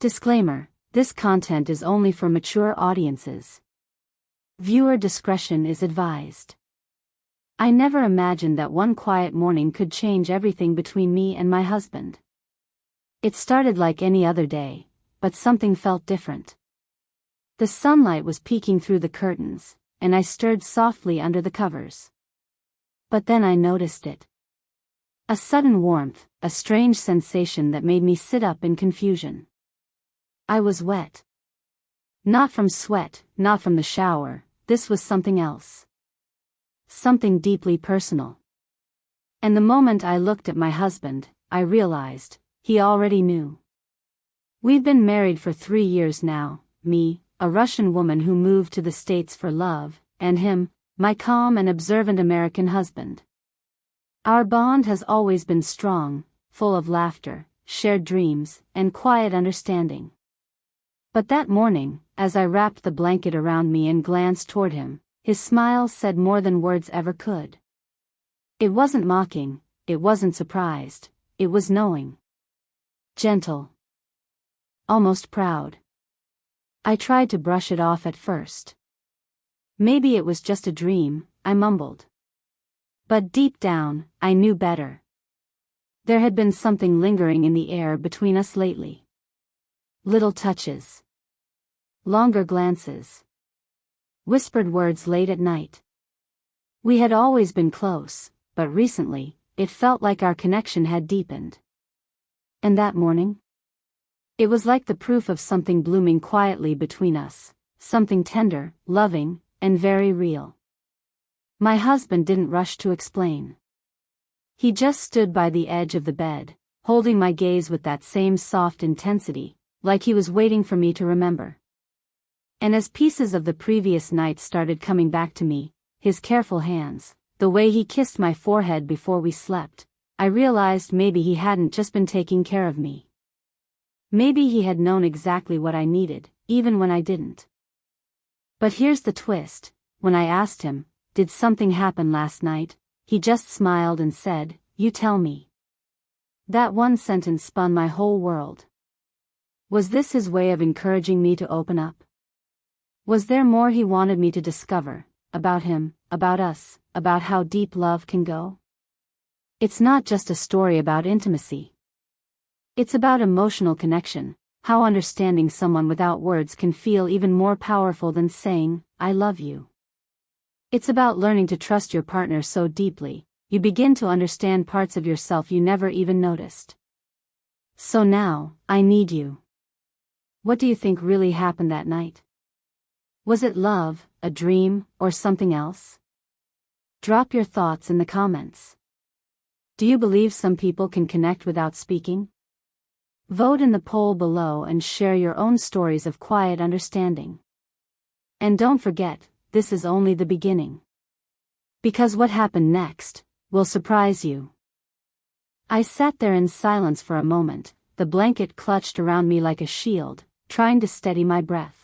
Disclaimer: this content is only for mature audiences. Viewer discretion is advised. I never imagined that one quiet morning could change everything between me and my husband. It started like any other day, but something felt different. The sunlight was peeking through the curtains, and I stirred softly under the covers. But then I noticed it. A sudden warmth, a strange sensation that made me sit up in confusion. I was wet. Not from sweat, not from the shower, this was something else. Something deeply personal. And the moment I looked at my husband, I realized, he already knew. We've been married for 3 years now, me, a Russian woman who moved to the States for love, and him, my calm and observant American husband. Our bond has always been strong, full of laughter, shared dreams, and quiet understanding. But that morning, as I wrapped the blanket around me and glanced toward him, his smile said more than words ever could. It wasn't mocking, it wasn't surprised, it was knowing. Gentle. Almost proud. I tried to brush it off at first. Maybe it was just a dream, I mumbled. But deep down, I knew better. There had been something lingering in the air between us lately. Little touches. Longer glances. Whispered words late at night. We had always been close, but recently, it felt like our connection had deepened. And that morning? It was like the proof of something blooming quietly between us, something tender, loving, and very real. My husband didn't rush to explain. He just stood by the edge of the bed, holding my gaze with that same soft intensity, like he was waiting for me to remember. And as pieces of the previous night started coming back to me, his careful hands, the way he kissed my forehead before we slept, I realized maybe he hadn't just been taking care of me. Maybe he had known exactly what I needed, even when I didn't. But here's the twist: when I asked him, "Did something happen last night?" he just smiled and said, "You tell me." That one sentence spun my whole world. Was this his way of encouraging me to open up? Was there more he wanted me to discover, about him, about us, about how deep love can go? It's not just a story about intimacy. It's about emotional connection, how understanding someone without words can feel even more powerful than saying, "I love you." It's about learning to trust your partner so deeply, you begin to understand parts of yourself you never even noticed. So now, I need you. What do you think really happened that night? Was it love, a dream, or something else? Drop your thoughts in the comments. Do you believe some people can connect without speaking? Vote in the poll below and share your own stories of quiet understanding. And don't forget, this is only the beginning. Because what happened next will surprise you. I sat there in silence for a moment, the blanket clutched around me like a shield, trying to steady my breath.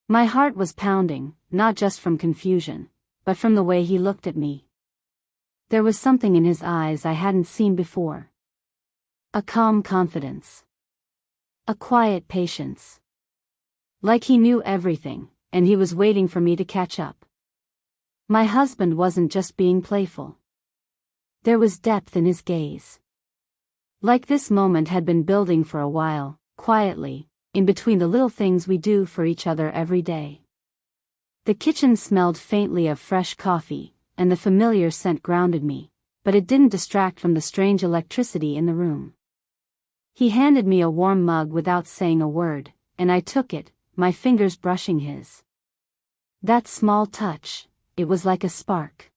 My heart was pounding, not just from confusion, but from the way he looked at me. There was something in his eyes I hadn't seen before. A calm confidence. A quiet patience. Like he knew everything, and he was waiting for me to catch up. My husband wasn't just being playful. There was depth in his gaze. Like this moment had been building for a while, quietly, in between the little things we do for each other every day. The kitchen smelled faintly of fresh coffee, and the familiar scent grounded me, but it didn't distract from the strange electricity in the room. He handed me a warm mug without saying a word, and I took it, my fingers brushing his. That small touch, it was like a spark.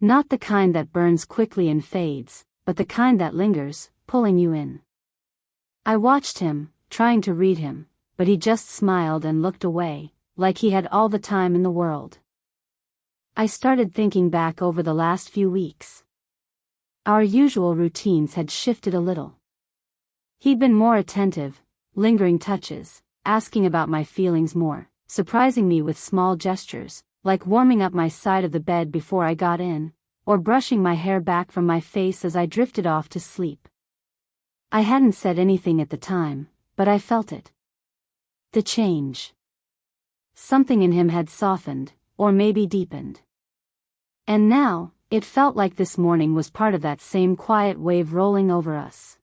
Not the kind that burns quickly and fades, but the kind that lingers, pulling you in. I watched him, trying to read him, but he just smiled and looked away, like he had all the time in the world. I started thinking back over the last few weeks. Our usual routines had shifted a little. He'd been more attentive, lingering touches, asking about my feelings more, surprising me with small gestures, like warming up my side of the bed before I got in, or brushing my hair back from my face as I drifted off to sleep. I hadn't said anything at the time, but I felt it. The change. Something in him had softened, or maybe deepened. And now, it felt like this morning was part of that same quiet wave rolling over us.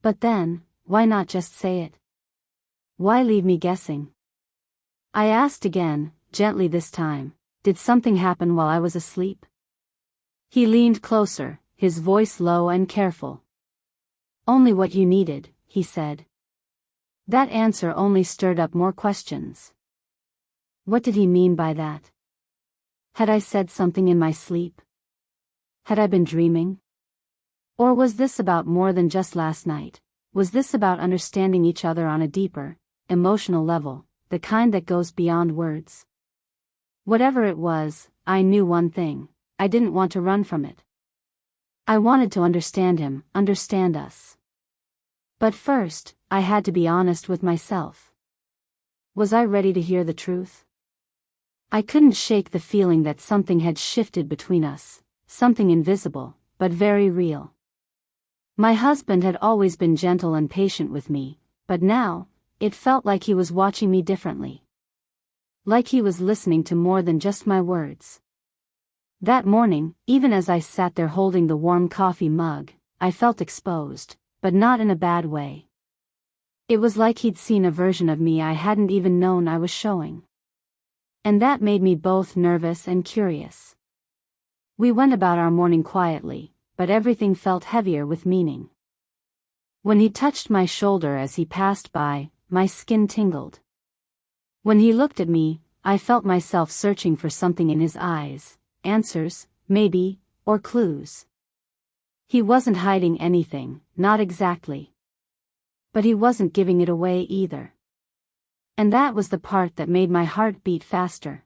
But then, why not just say it? Why leave me guessing? I asked again, gently this time, did something happen while I was asleep? He leaned closer, his voice low and careful. Only what you needed, he said. That answer only stirred up more questions. What did he mean by that? Had I said something in my sleep? Had I been dreaming? Or was this about more than just last night? Was this about understanding each other on a deeper, emotional level, the kind that goes beyond words? Whatever it was, I knew one thing: I didn't want to run from it. I wanted to understand him, understand us. But first, I had to be honest with myself. Was I ready to hear the truth? I couldn't shake the feeling that something had shifted between us, something invisible, but very real. My husband had always been gentle and patient with me, but now, it felt like he was watching me differently. Like he was listening to more than just my words. That morning, even as I sat there holding the warm coffee mug, I felt exposed, but not in a bad way. It was like he'd seen a version of me I hadn't even known I was showing. And that made me both nervous and curious. We went about our morning quietly, but everything felt heavier with meaning. When he touched my shoulder as he passed by, my skin tingled. When he looked at me, I felt myself searching for something in his eyes, answers, maybe, or clues. He wasn't hiding anything, not exactly. But he wasn't giving it away either. And that was the part that made my heart beat faster.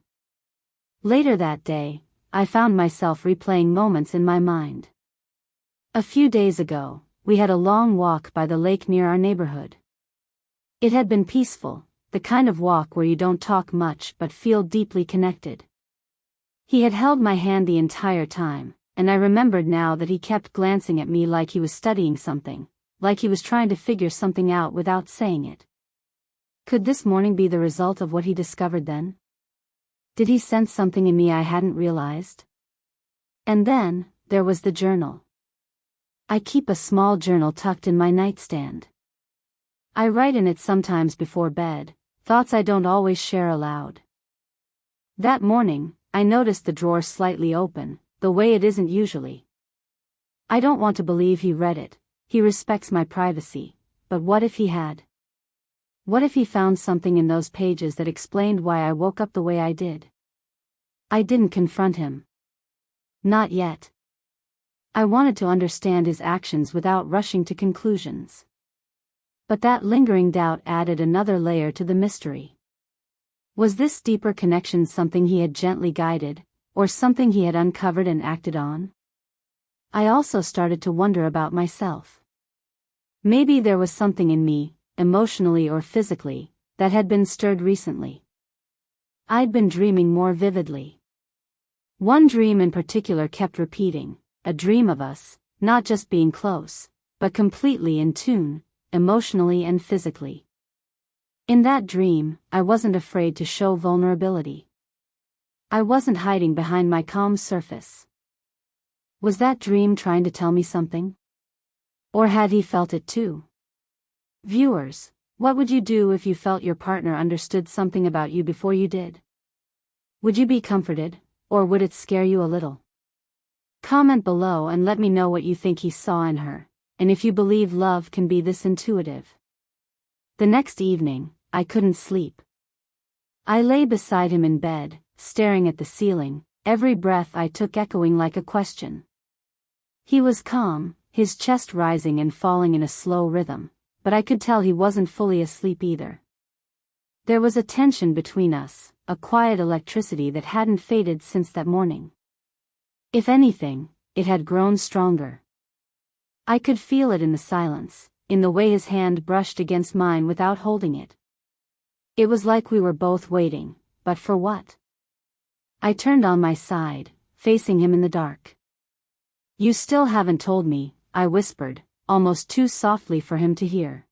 Later that day, I found myself replaying moments in my mind. A few days ago, we had a long walk by the lake near our neighborhood. It had been peaceful, the kind of walk where you don't talk much but feel deeply connected. He had held my hand the entire time, and I remembered now that he kept glancing at me like he was studying something, like he was trying to figure something out without saying it. Could this morning be the result of what he discovered then? Did he sense something in me I hadn't realized? And then, there was the journal. I keep a small journal tucked in my nightstand. I write in it sometimes before bed, thoughts I don't always share aloud. That morning, I noticed the drawer slightly open, the way it isn't usually. I don't want to believe he read it, he respects my privacy, but what if he had? What if he found something in those pages that explained why I woke up the way I did? I didn't confront him. Not yet. I wanted to understand his actions without rushing to conclusions. But that lingering doubt added another layer to the mystery. Was this deeper connection something he had gently guided, or something he had uncovered and acted on? I also started to wonder about myself. Maybe there was something in me, emotionally or physically, that had been stirred recently. I'd been dreaming more vividly. One dream in particular kept repeating, a dream of us, not just being close, but completely in tune, emotionally and physically. In that dream, I wasn't afraid to show vulnerability. I wasn't hiding behind my calm surface. Was that dream trying to tell me something? Or had he felt it too? Viewers, what would you do if you felt your partner understood something about you before you did? Would you be comforted, or would it scare you a little? Comment below and let me know what you think he saw in her, and if you believe love can be this intuitive. The next evening, I couldn't sleep. I lay beside him in bed, staring at the ceiling, every breath I took echoing like a question. He was calm, his chest rising and falling in a slow rhythm, but I could tell he wasn't fully asleep either. There was a tension between us, a quiet electricity that hadn't faded since that morning. If anything, it had grown stronger. I could feel it in the silence, in the way his hand brushed against mine without holding it. It was like we were both waiting, but for what? I turned on my side, facing him in the dark. "You still haven't told me," I whispered, almost too softly for him to hear.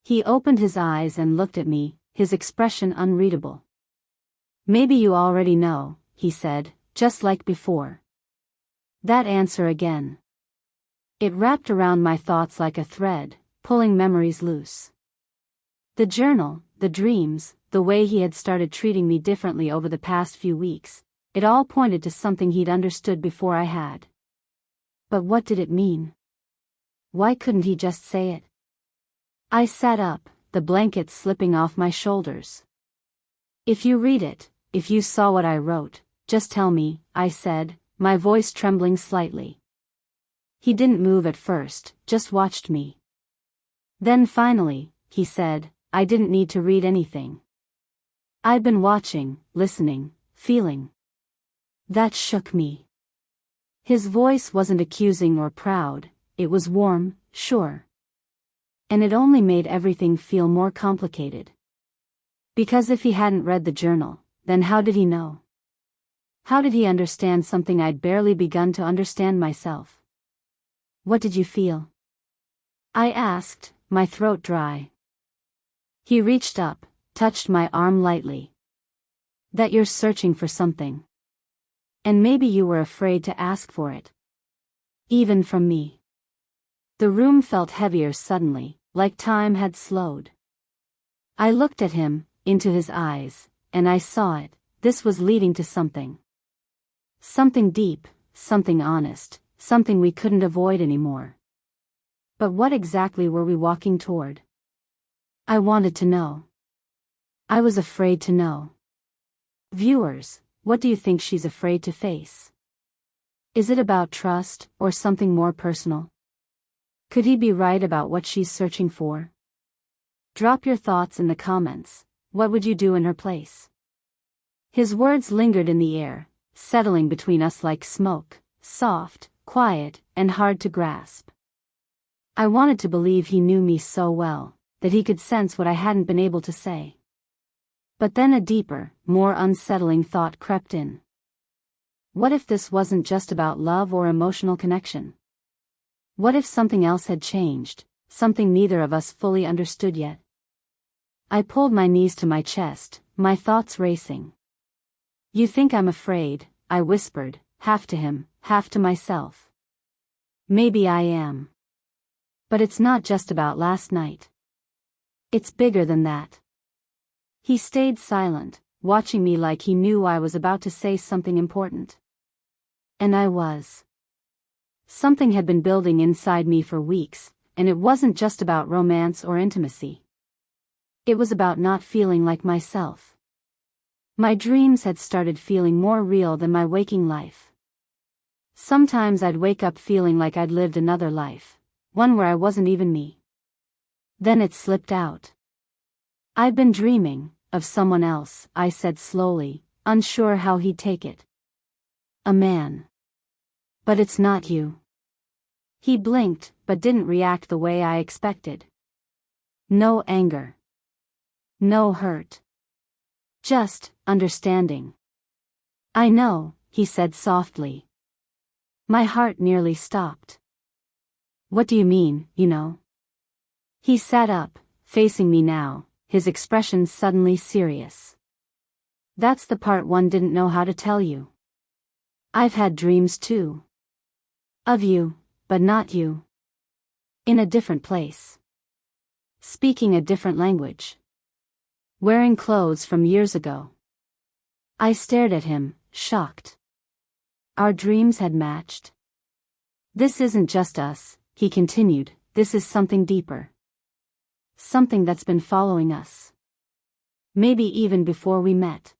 He opened his eyes and looked at me, his expression unreadable. Maybe you already know, he said, just like before. That answer again. It wrapped around my thoughts like a thread, pulling memories loose. The journal, the dreams, the way he had started treating me differently over the past few weeks, it all pointed to something he'd understood before I had. But what did it mean? Why couldn't he just say it? I sat up, the blanket slipping off my shoulders. If you read it, if you saw what I wrote, just tell me, I said, my voice trembling slightly. He didn't move at first, just watched me. Then finally, he said, I didn't need to read anything. I'd been watching, listening, feeling. That shook me. His voice wasn't accusing or proud, it was warm, sure. And it only made everything feel more complicated. Because if he hadn't read the journal, then how did he know? How did he understand something I'd barely begun to understand myself? What did you feel? I asked, my throat dry. He reached up, touched my arm lightly. That you're searching for something. And maybe you were afraid to ask for it. Even from me. The room felt heavier suddenly, like time had slowed. I looked at him, into his eyes, and I saw it, this was leading to something. Something deep, something honest, something we couldn't avoid anymore. But what exactly were we walking toward? I wanted to know. I was afraid to know. Viewers, what do you think she's afraid to face? Is it about trust, or something more personal? Could he be right about what she's searching for? Drop your thoughts in the comments. What would you do in her place? His words lingered in the air, settling between us like smoke, soft, quiet, and hard to grasp. I wanted to believe he knew me so well, that he could sense what I hadn't been able to say. But then a deeper, more unsettling thought crept in. What if this wasn't just about love or emotional connection? What if something else had changed, something neither of us fully understood yet? I pulled my knees to my chest, my thoughts racing. You think I'm afraid, I whispered, half to him, half to myself. Maybe I am. But it's not just about last night. It's bigger than that. He stayed silent, watching me like he knew I was about to say something important. And I was. Something had been building inside me for weeks, and it wasn't just about romance or intimacy. It was about not feeling like myself. My dreams had started feeling more real than my waking life. Sometimes I'd wake up feeling like I'd lived another life, one where I wasn't even me. Then it slipped out. I'd been dreaming of someone else, I said slowly, unsure how he'd take it. A man. But it's not you. He blinked, but didn't react the way I expected. No anger. No hurt. Just understanding. I know, he said softly. My heart nearly stopped. What do you mean, you know? He sat up, facing me now, his expression suddenly serious. That's the part one didn't know how to tell you. I've had dreams too. Of you, but not you. In a different place. Speaking a different language. Wearing clothes from years ago. I stared at him, shocked. Our dreams had matched. This isn't just us, he continued, this is something deeper. Something that's been following us. Maybe even before we met.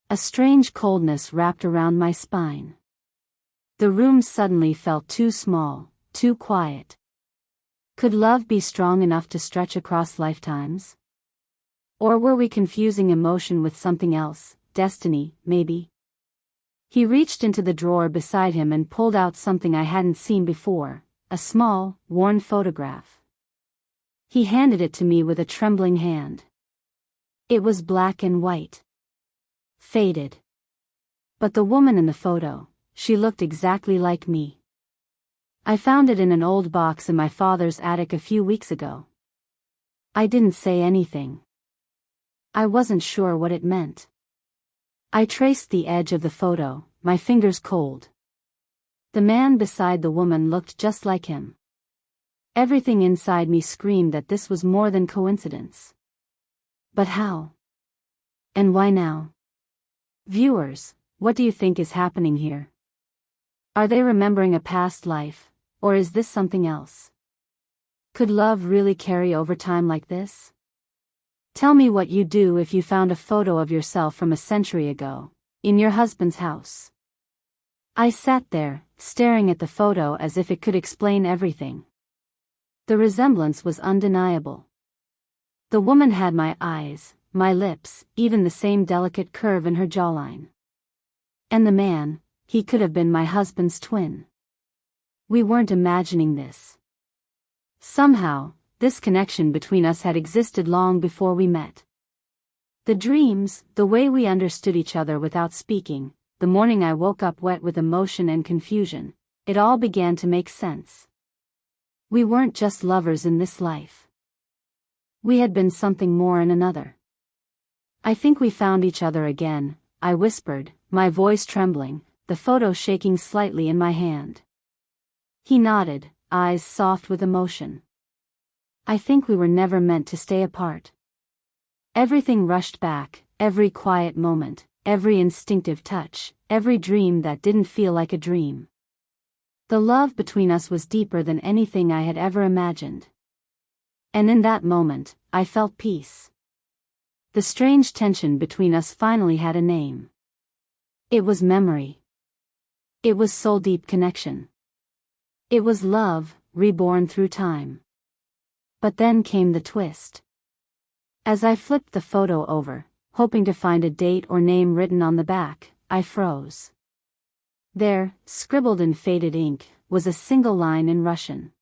A strange coldness wrapped around my spine. The room suddenly felt too small, too quiet. Could love be strong enough to stretch across lifetimes? Or were we confusing emotion with something else, destiny, maybe? He reached into the drawer beside him and pulled out something I hadn't seen before, a small, worn photograph. He handed it to me with a trembling hand. It was black and white. Faded. But the woman in the photo, she looked exactly like me. I found it in an old box in my father's attic a few weeks ago. I didn't say anything. I wasn't sure what it meant. I traced the edge of the photo, my fingers cold. The man beside the woman looked just like him. Everything inside me screamed that this was more than coincidence. But how? And why now? Viewers, what do you think is happening here? Are they remembering a past life, or is this something else? Could love really carry over time like this? Tell me what you'd do if you found a photo of yourself from a century ago, in your husband's house. I sat there, staring at the photo as if it could explain everything. The resemblance was undeniable. The woman had my eyes, my lips, even the same delicate curve in her jawline. And the man, he could have been my husband's twin. We weren't imagining this. Somehow, this connection between us had existed long before we met. The dreams, the way we understood each other without speaking, the morning I woke up wet with emotion and confusion, it all began to make sense. We weren't just lovers in this life. We had been something more in another. I think we found each other again, I whispered, my voice trembling, the photo shaking slightly in my hand. He nodded, eyes soft with emotion. I think we were never meant to stay apart. Everything rushed back, every quiet moment, every instinctive touch, every dream that didn't feel like a dream. The love between us was deeper than anything I had ever imagined. And in that moment, I felt peace. The strange tension between us finally had a name. It was memory. It was soul-deep connection. It was love, reborn through time. But then came the twist. As I flipped the photo over, hoping to find a date or name written on the back, I froze. There, scribbled in faded ink, was a single line in Russian.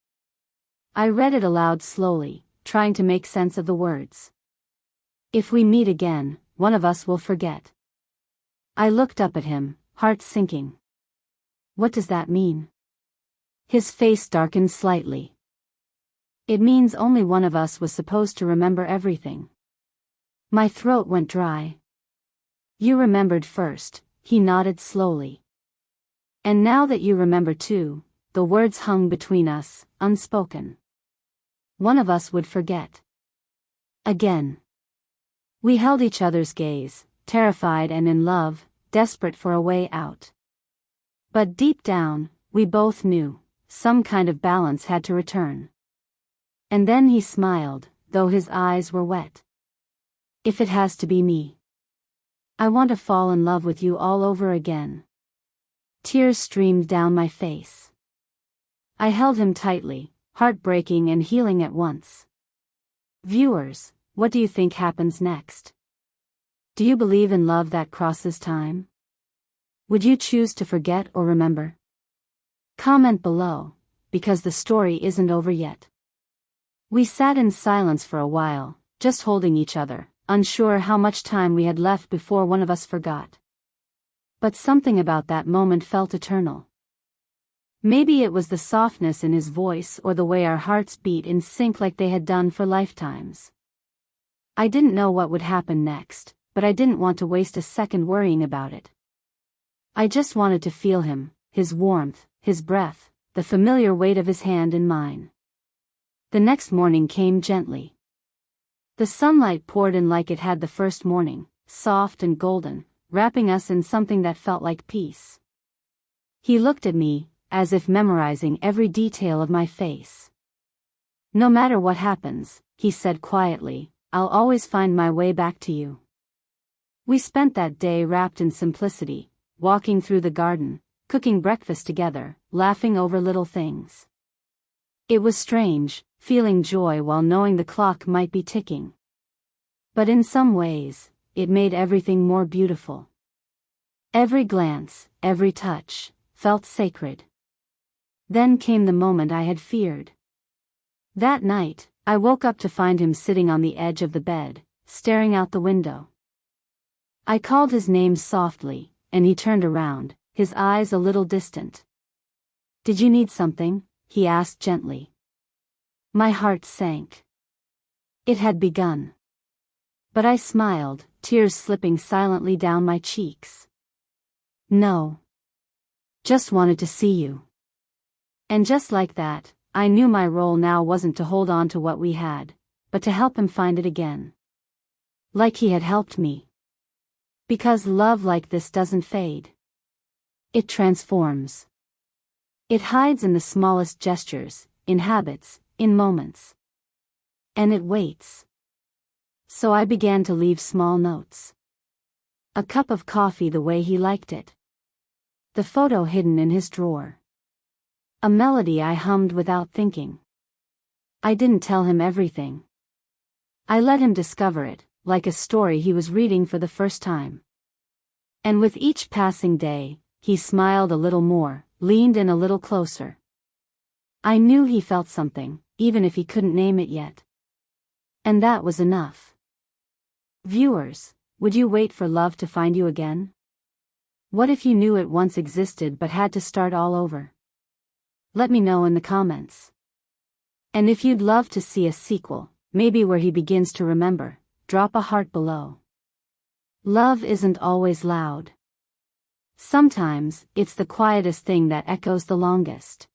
I read it aloud slowly, trying to make sense of the words. If we meet again, one of us will forget. I looked up at him, heart sinking. What does that mean? His face darkened slightly. It means only one of us was supposed to remember everything. My throat went dry. You remembered first, he nodded slowly. And now that you remember too, the words hung between us, unspoken. One of us would forget. Again. We held each other's gaze, terrified and in love, desperate for a way out. But deep down, we both knew, some kind of balance had to return. And then he smiled, though his eyes were wet. If it has to be me. I want to fall in love with you all over again. Tears streamed down my face. I held him tightly, heartbreaking and healing at once. Viewers, what do you think happens next? Do you believe in love that crosses time? Would you choose to forget or remember? Comment below, because the story isn't over yet. We sat in silence for a while, just holding each other, unsure how much time we had left before one of us forgot. But something about that moment felt eternal. Maybe it was the softness in his voice or the way our hearts beat in sync like they had done for lifetimes. I didn't know what would happen next, but I didn't want to waste a second worrying about it. I just wanted to feel him, his warmth, his breath, the familiar weight of his hand in mine. The next morning came gently. The sunlight poured in like it had the first morning, soft and golden, wrapping us in something that felt like peace. He looked at me, as if memorizing every detail of my face. No matter what happens, he said quietly, I'll always find my way back to you. We spent that day wrapped in simplicity, walking through the garden, cooking breakfast together, laughing over little things. It was strange, feeling joy while knowing the clock might be ticking. But in some ways, it made everything more beautiful. Every glance, every touch, felt sacred. Then came the moment I had feared. That night, I woke up to find him sitting on the edge of the bed, staring out the window. I called his name softly, and he turned around, his eyes a little distant. Did you need something? He asked gently. My heart sank. It had begun. But I smiled, tears slipping silently down my cheeks. No. Just wanted to see you. And just like that, I knew my role now wasn't to hold on to what we had, but to help him find it again. Like he had helped me. Because love like this doesn't fade. It transforms. It hides in the smallest gestures, in habits, in moments. And it waits. So I began to leave small notes. A cup of coffee the way he liked it. The photo hidden in his drawer. A melody I hummed without thinking. I didn't tell him everything. I let him discover it, like a story he was reading for the first time. And with each passing day, he smiled a little more, leaned in a little closer. I knew he felt something, even if he couldn't name it yet. And that was enough. Viewers, would you wait for love to find you again? What if you knew it once existed but had to start all over? Let me know in the comments. And if you'd love to see a sequel, maybe where he begins to remember, drop a heart below. Love isn't always loud. Sometimes, it's the quietest thing that echoes the longest.